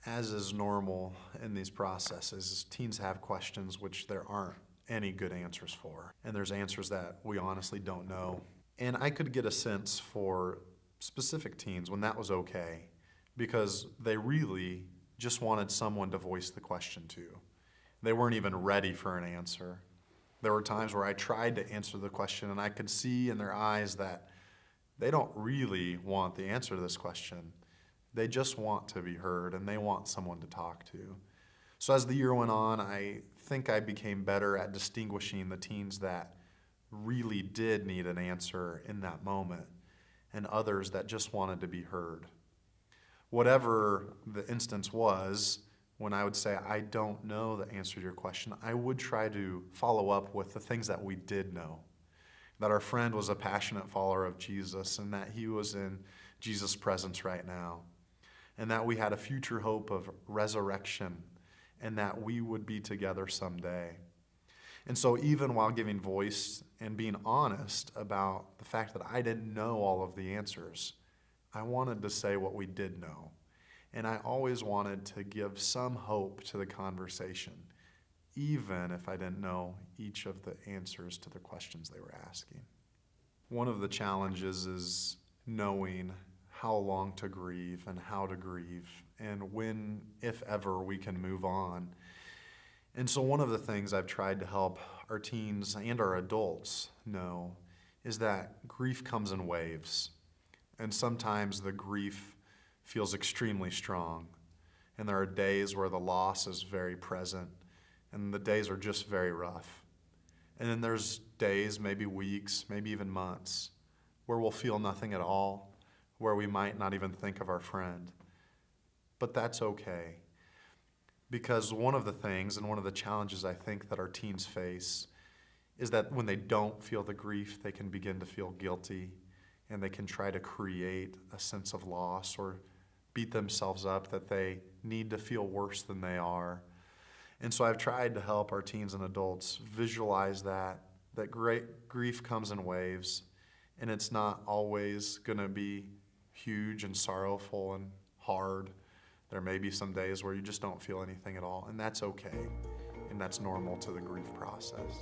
As is normal in these processes, teens have questions which there aren't any good answers for. And there's answers that we honestly don't know. And I could get a sense for specific teens when that was okay, because they really just wanted someone to voice the question to. They weren't even ready for an answer. There were times where I tried to answer the question and I could see in their eyes that they don't really want the answer to this question. They just want to be heard and they want someone to talk to. So as the year went on, I think I became better at distinguishing the teens that really did need an answer in that moment and others that just wanted to be heard. Whatever the instance was, when I would say, I don't know the answer to your question, I would try to follow up with the things that we did know. That our friend was a passionate follower of Jesus and that he was in Jesus' presence right now. And that we had a future hope of resurrection and that we would be together someday. And so even while giving voice and being honest about the fact that I didn't know all of the answers, I wanted to say what we did know. And I always wanted to give some hope to the conversation, even if I didn't know each of the answers to the questions they were asking. One of the challenges is knowing how long to grieve and how to grieve and when, if ever, we can move on. And so one of the things I've tried to help our teens and our adults know is that grief comes in waves. And sometimes the grief feels extremely strong. And there are days where the loss is very present and the days are just very rough. And then there's days, maybe weeks, maybe even months, where we'll feel nothing at all, where we might not even think of our friend. But that's okay. Because one of the things and one of the challenges I think that our teens face is that when they don't feel the grief, they can begin to feel guilty and they can try to create a sense of loss or beat themselves up that they need to feel worse than they are. And so I've tried to help our teens and adults visualize that great grief comes in waves, and it's not always going to be huge and sorrowful and hard. There may be some days where you just don't feel anything at all, and that's okay, and that's normal to the grief process.